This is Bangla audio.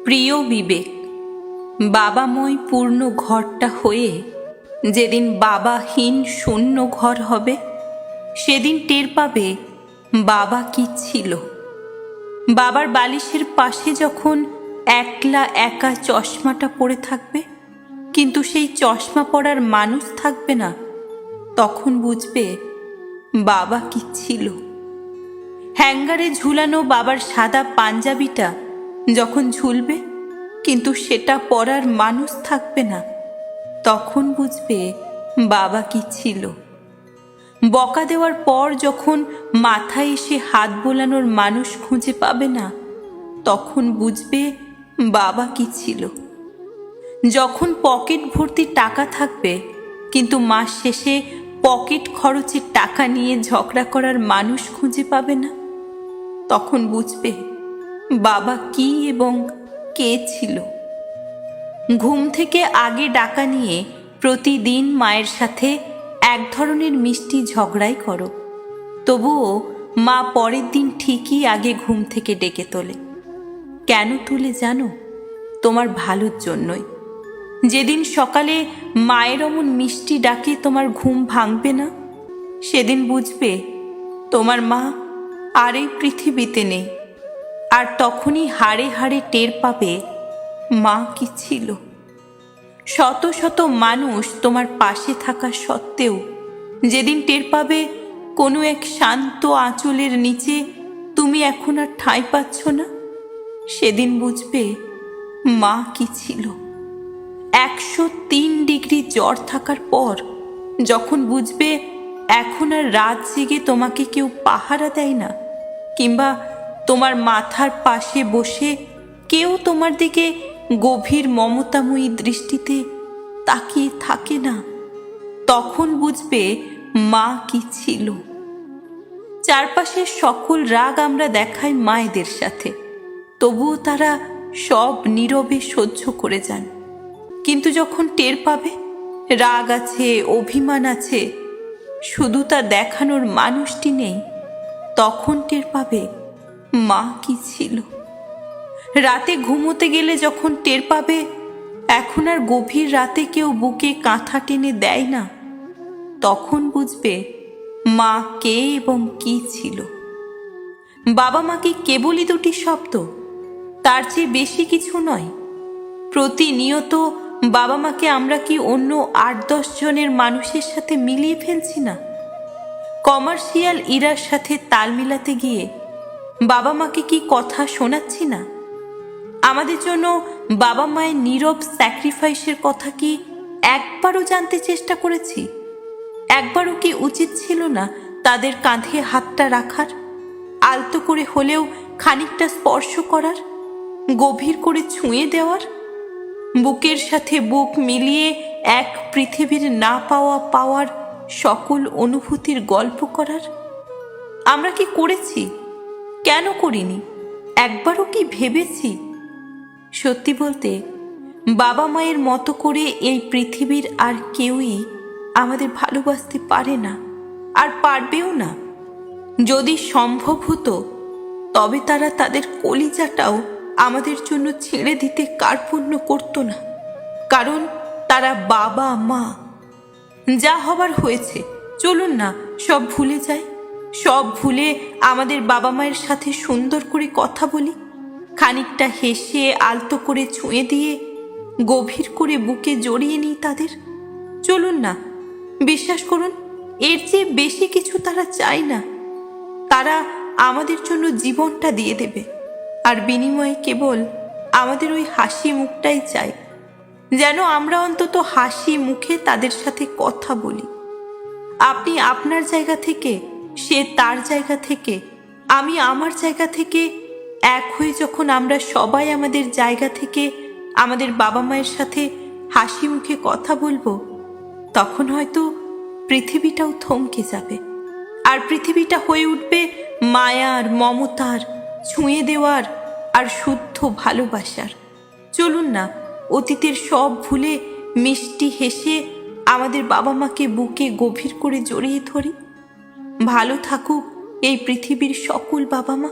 প্রিয় বিবেক, বাবাময় পূর্ণ ঘরটা হয়ে যেদিন বাবাহীন শূন্য ঘর হবে, সেদিন টের পাবে বাবা কি ছিল। বাবার বালিশের পাশে যখন একলা একা চশমাটা পড়ে থাকবে, কিন্তু সেই চশমা পরার মানুষ থাকবে না, তখন বুঝবে বাবা কি ছিল। হ্যাঙ্গারে ঝুলানো বাবার সাদা পাঞ্জাবিটা যখন ঝুলবে, কিন্তু সেটা পরার মানুষ থাকবে না, তখন বুঝবে বাবা কি ছিল। বকা দেওয়ার পর যখন মাথায় এসে হাত বোলানোর মানুষ খুঁজে পাবে না, তখন বুঝবে বাবা কি ছিল। যখন পকেট ভর্তি টাকা থাকবে, কিন্তু মাস শেষে পকেট খরচের টাকা নিয়ে ঝগড়া করার মানুষ খুঁজে পাবে না, তখন বুঝবে বাবা কি এবং কে ছিল। ঘুম থেকে আগে ডাকা নিয়ে প্রতিদিন মায়ের সাথে এক ধরনের মিষ্টি ঝগড়াই করো, তবুও মা পরের দিন ঠিকই আগে ঘুম থেকে ডেকে তোলে। কেন তুলে জানো? তোমার ভালোর জন্যই। যেদিন সকালে মায়ের অমন মিষ্টি ডাকে তোমার ঘুম ভাঙবে না, সেদিন বুঝবে তোমার মা আর এই পৃথিবীতে নেই। আর তখনই হাড়ে হাড়ে টের পাবে মা কি ছিল। শত শত মানুষ তোমার পাশে থাকা সত্ত্বেও যেদিন টের পাবে কোনো এক শান্ত আঁচলের নিচে তুমি এখন আর ঠাঁই পাচ্ছ না, সেদিন বুঝবে মা কি ছিল। 103 ডিগ্রি জ্বর থাকার পর যখন বুঝবে এখন আর রাত জেগে তোমাকে কেউ পাহারা দেয় না, কিংবা তোমার মাথার পাশে বসে কেউ তোমার দিকে গভীর মমতাময়ী দৃষ্টিতে তাকিয়ে থাকে না, তখন বুঝবে মা কি ছিল। চারপাশের সকল রাগ আমরা দেখাই মায়েদের সাথে, তবুও তারা সব নীরবে সহ্য করে যান। কিন্তু যখন টের পাবে রাগ আছে, অভিমান আছে, শুধু তা দেখানোর মানুষটি নেই, তখন টের পাবে মা কি ছিল। রাতে ঘুমোতে গেলে যখন টের পাবে এখন আর গভীর রাতে কেউ বুকে কাঁথা টেনে দেয় না, তখন বুঝবে মা কে এবং কি ছিল। বাবা মা কি কেবলই দুটি শব্দ? তার চেয়ে বেশি কিছু নয়। প্রতিনিয়ত বাবা মাকে আমরা কি অন্য 8-10 জনের মানুষের সাথে মিলিয়ে ফেলছি না? কমার্শিয়াল ইরার সাথে তাল মিলাতে গিয়ে বাবা মাকে কি কথা শোনাচ্ছি না? আমাদের জন্য বাবা মায়ের নীরব স্যাক্রিফাইসের কথা কি একবারও জানতে চেষ্টা করেছি? একবারও কি উচিত ছিল না তাদের কাঁধে হাতটা রাখার, আলতো করে হলেও খানিকটা স্পর্শ করার, গভীর করে ছুঁয়ে দেওয়ার, বুকের সাথে বুক মিলিয়ে এক পৃথিবীর না পাওয়ার সকল অনুভূতির গল্প করার? আমরা কি করেছি? কেন করিনি? একবারও কি ভেবেছি? সত্যি বলতে বাবা মায়ের মতো করে এই পৃথিবীর আর কেউই আমাদের ভালোবাসতে পারে না, আর পারবেও না। যদি সম্ভব হতো তবে তারা তাদের কলিজাটাও আমাদের জন্য ছেড়ে দিতে কার্পণ্য করতো না, কারণ তারা বাবা মা। যা হবার হয়েছে, চলুন না সব ভুলে যাই। সব ভুলে আমাদের বাবা মায়ের সাথে সুন্দর করে কথা বলি, খানিকটা হেসে আলতো করে ছুঁয়ে দিয়ে গভীর করে বুকে জড়িয়ে নিই তাদের। চলুন না, বিশ্বাস করুন এর চেয়ে বেশি কিছু তারা চায় না। তারা আমাদের জন্য জীবনটা দিয়ে দেবে, আর বিনিময়ে কেবল আমাদের ওই হাসি মুখটাই চায়, যেন আমরা অন্তত হাসি মুখে তাদের সাথে কথা বলি। আপনি আপনার জায়গা থেকে, সে তার জায়গা থেকে, আমি আমার জায়গা থেকে এক হয়ে যখন আমরা সবাই আমাদের জায়গা থেকে আমাদের বাবা মায়ের সাথে হাসি মুখে কথা বলবো, তখন হয়তো পৃথিবীটাও থমকে যাবে, আর পৃথিবীটা হয়ে উঠবে মায়ার, মমতার, ছুঁয়ে দেওয়ার আর শুদ্ধ ভালোবাসার। চলুন না অতীতের সব ভুলে মিষ্টি হেসে আমাদের বাবা মাকে বুকে গভীর করে জড়িয়ে ধরি। ভালো থাকুক এই পৃথিবীর সকল বাবা মা।